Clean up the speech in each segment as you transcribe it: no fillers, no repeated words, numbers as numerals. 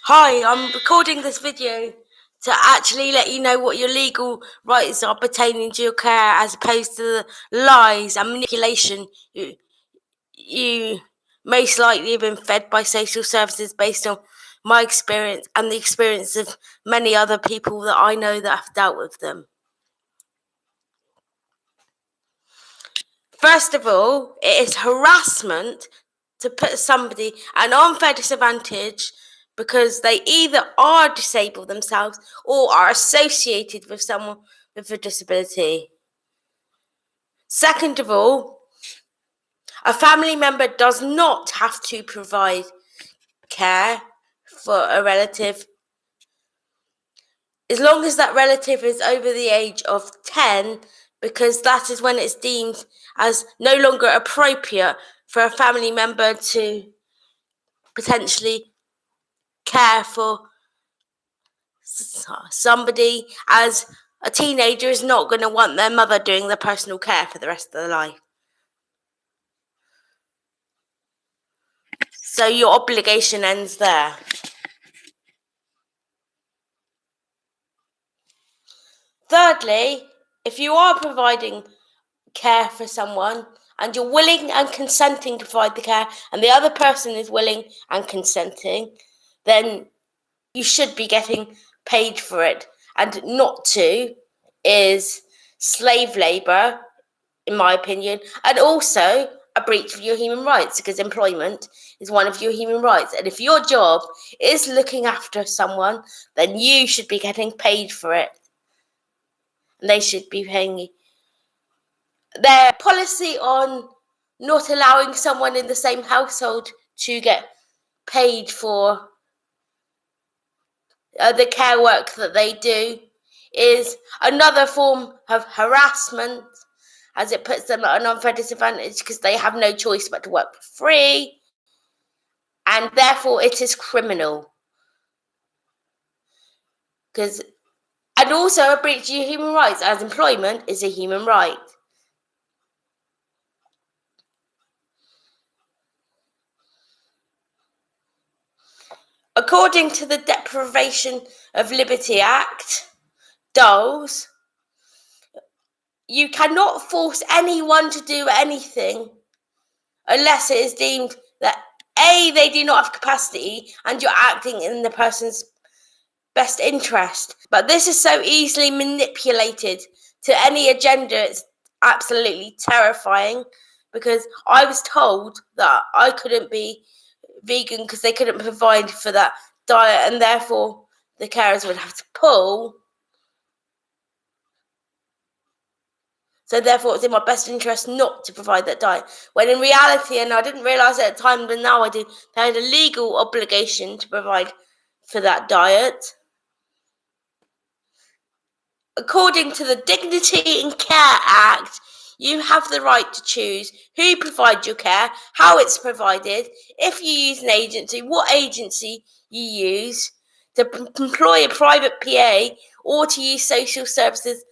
Hi, I'm recording this video to actually let you know what your legal rights are pertaining to your care, as opposed to the lies and manipulation you most likely have been fed by social services, based on my experience and the experience of many other people that I know that have dealt with them. First of all, it is harassment to put somebody at an unfair disadvantage because they either are disabled themselves or are associated with someone with a disability. Second of all, a family member does not have to provide care for a relative as long as that relative is over the age of 10, because that is when it's deemed as no longer appropriate for a family member to potentially care for somebody, as a teenager is not going to want their mother doing their personal care for the rest of their life. So your obligation ends there. Thirdly, if you are providing care for someone and you're willing and consenting to provide the care, and the other person is willing and consenting, then you should be getting paid for it. And not to is slave labour, in my opinion, and also a breach of your human rights, because employment is one of your human rights. And if your job is looking after someone, then you should be getting paid for it. And they should be paying you. Their policy on not allowing someone in the same household to get paid for the care work that they do is another form of harassment, as it puts them at an unfair disadvantage because they have no choice but to work for free, and therefore it is criminal. And also a breach of human rights, as employment is a human right. According to the Deprivation of Liberty Act, DOLS, you cannot force anyone to do anything unless it is deemed that A, they do not have capacity and you're acting in the person's best interest. But this is so easily manipulated to any agenda, it's absolutely terrifying, because I was told that I couldn't be vegan because they couldn't provide for that diet, and therefore the carers would have to pull. So therefore it's in my best interest not to provide that diet. When in reality, and I didn't realise it at the time, but now I do, they had a legal obligation to provide for that diet. According to the Dignity in Care Act, you have the right to choose who provides your care, how it's provided, if you use an agency, what agency you use, to employ a private PA, or to use social services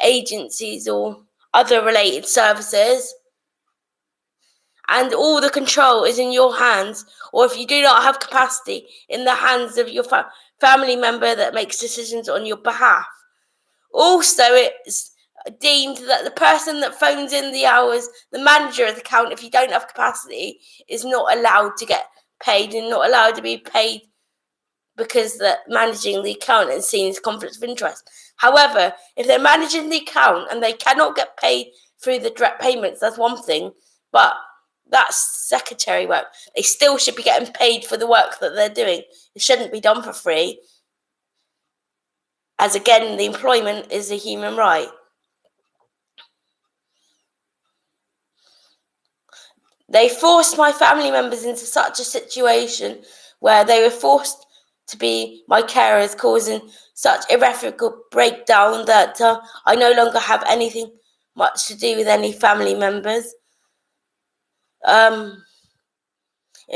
agencies or other related services. And all the control is in your hands, or if you do not have capacity, in the hands of your family member that makes decisions on your behalf. Also, it's deemed that the person that phones in the hours, the manager of the account, if you don't have capacity, is not allowed to get paid and not allowed to be paid, because that managing the account is seen as conflict of interest. However, if they're managing the account and they cannot get paid through the direct payments, that's one thing, but that's secretary work. They still should be getting paid for the work that they're doing. It shouldn't be done for free, as again, the employment is a human right. They forced my family members into such a situation where they were forced to be my carers, causing such irreparable breakdown that I no longer have anything much to do with any family members. In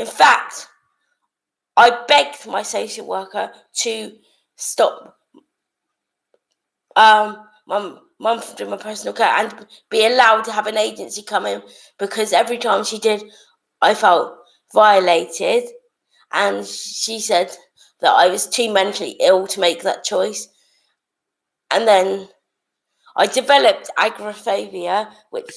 fact, I begged my social worker to stop mum from doing my personal care and be allowed to have an agency come in, because every time she did, I felt violated. and she said that I was too mentally ill to make that choice. And then I developed agoraphobia, which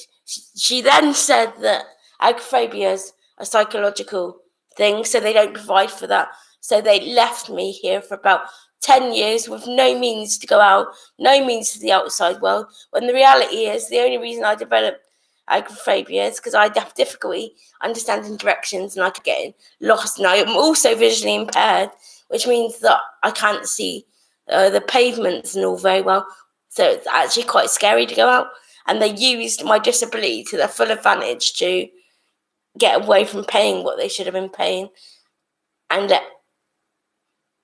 she then said that agoraphobia is a psychological thing, so they don't provide for that. So they left me here for about 10 years with no means to go out, no means to the outside world, when the reality is the only reason I developed agoraphobia is because I have difficulty understanding directions and I could get lost. And I'm also visually impaired, which means that I can't see the pavements and all very well. So it's actually quite scary to go out. And they used my disability to their full advantage to get away from paying what they should have been paying and let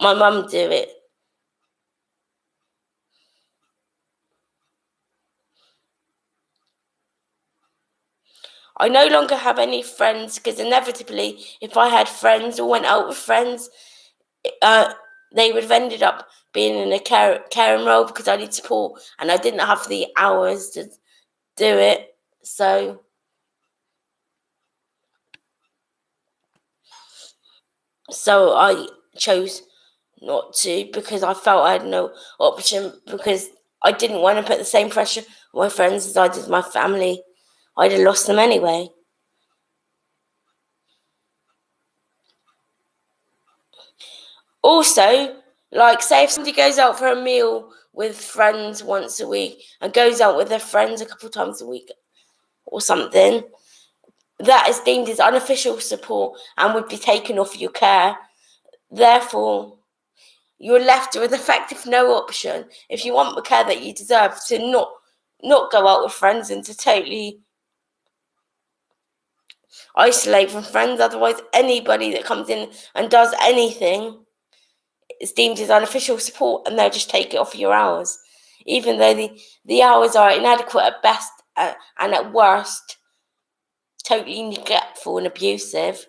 my mum do it. I no longer have any friends because inevitably, if I had friends or went out with friends, they would have ended up being in a caring role because I need support and I didn't have the hours to do it. So I chose not to because I felt I had no option because I didn't want to put the same pressure on my friends as I did my family. I'd have lost them anyway. Also, like, say if somebody goes out for a meal with friends once a week and goes out with their friends a couple of times a week or something, that is deemed as unofficial support and would be taken off your care. Therefore, you're left with effective no option if you want the care that you deserve to not go out with friends and to totally isolate from friends. Otherwise, anybody that comes in and does anything is deemed as unofficial support and they'll just take it off your hours, even though the hours are inadequate at best and at worst totally neglectful and abusive.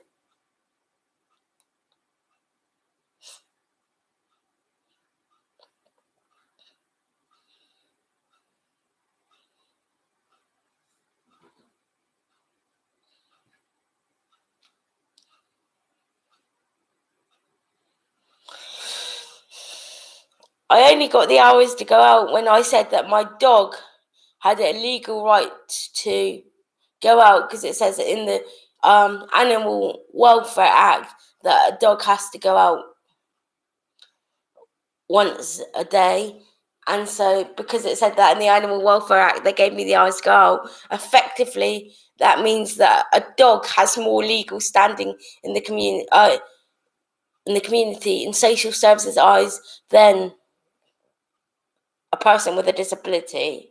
I only got the hours to go out when I said that my dog had a legal right to go out because it says in the Animal Welfare Act that a dog has to go out once a day. And so, because it said that in the Animal Welfare Act, they gave me the hours to go out. Effectively, that means that a dog has more legal standing in the community, in social services eyes, than a person with a disability.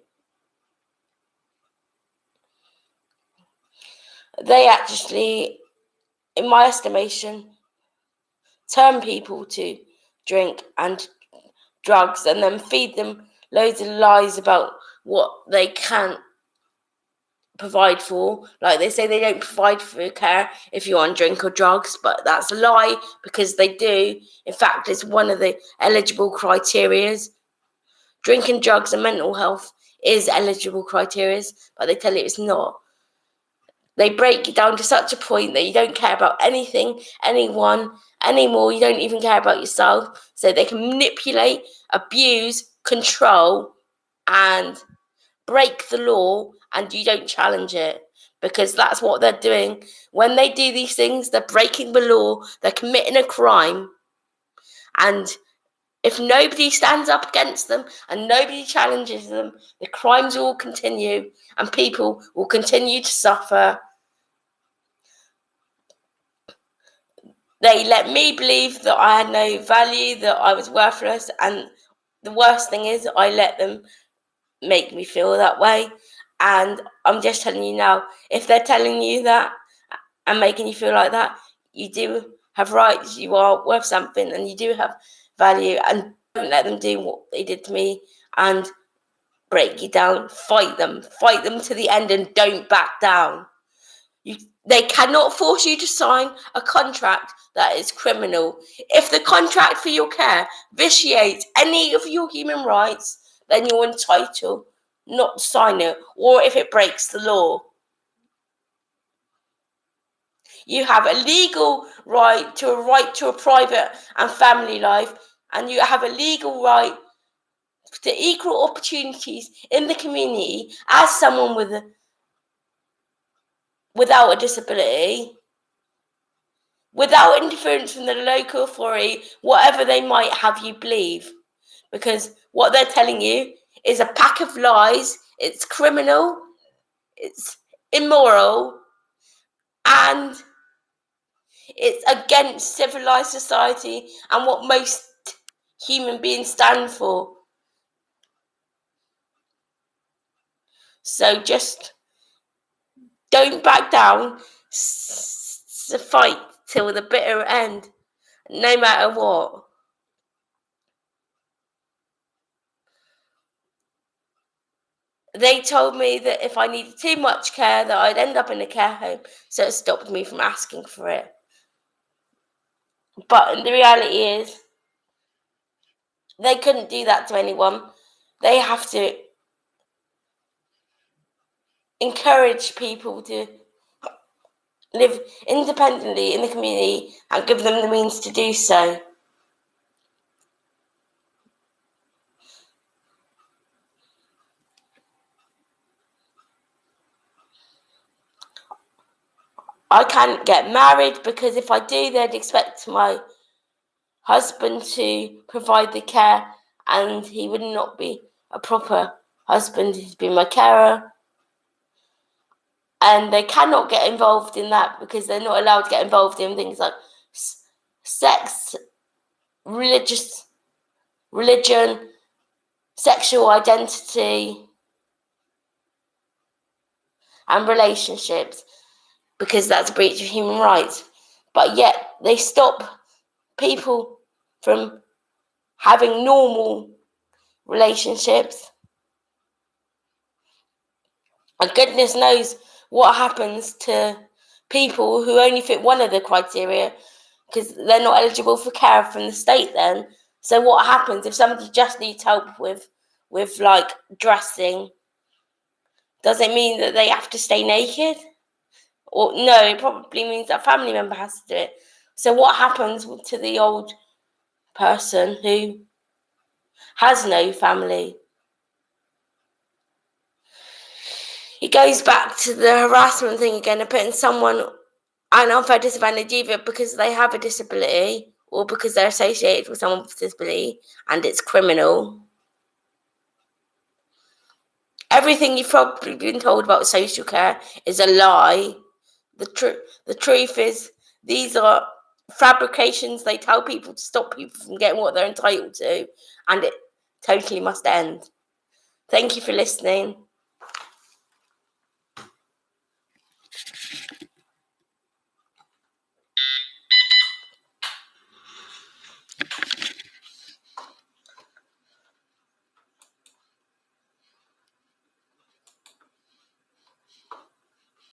They actually, in my estimation, turn people to drink and drugs and then feed them loads of lies about what they can't provide for. Like, they say they don't provide for care if you're on drink or drugs, but that's a lie because they do. In fact, it's one of the eligible criterias. Drinking, drugs and mental health is eligible criterias, but they tell you it's not. They break you down to such a point that you don't care about anything, anyone anymore. You don't even care about yourself. So they can manipulate, abuse, control, and break the law, and you don't challenge it because that's what they're doing. When they do these things, they're breaking the law, they're committing a crime, and if nobody stands up against them and nobody challenges them, the crimes will continue and people will continue to suffer. They let me believe that I had no value, that I was worthless, and the worst thing is I let them make me feel that way. And I'm just telling you now, if they're telling you that and making you feel like that, you do have rights, you are worth something, and you do have value, and don't let them do what they did to me and break you down. Fight them to the end, and don't back down. They cannot force you to sign a contract that is criminal. If the contract for your care vitiates any of your human rights, then you're entitled not to sign it, or if it breaks the law. You have a legal right to a private and family life, and you have a legal right to equal opportunities in the community as someone without a disability, without interference from the local authority, whatever they might have you believe. Because what they're telling you is a pack of lies. It's criminal, it's immoral, and it's against civilized society and what most human beings stand for. So just don't back down. Fight till the bitter end, no matter what. They told me that if I needed too much care, that I'd end up in a care home, so it stopped me from asking for it. But the reality is, they couldn't do that to anyone. They have to encourage people to live independently in the community and give them the means to do so. I can't get married because if I do, they'd expect my husband to provide the care, and he would not be a proper husband. He'd be my carer. And they cannot get involved in that because they're not allowed to get involved in things like sex, religion, sexual identity, and relationships, because that's a breach of human rights. But yet they stop people from having normal relationships. And goodness knows what happens to people who only fit one of the criteria, because they're not eligible for care from the state then. So what happens if somebody just needs help with like dressing? Does it mean that they have to stay naked? Or no, it probably means that a family member has to do it. So what happens to the old person who has no family? It goes back to the harassment thing again, of putting someone an unfair disadvantage either because they have a disability or because they're associated with someone with a disability, and it's criminal. Everything you've probably been told about social care is a lie. The truth is, these are fabrications. They tell people to stop people from getting what they're entitled to, and it totally must end. Thank you for listening.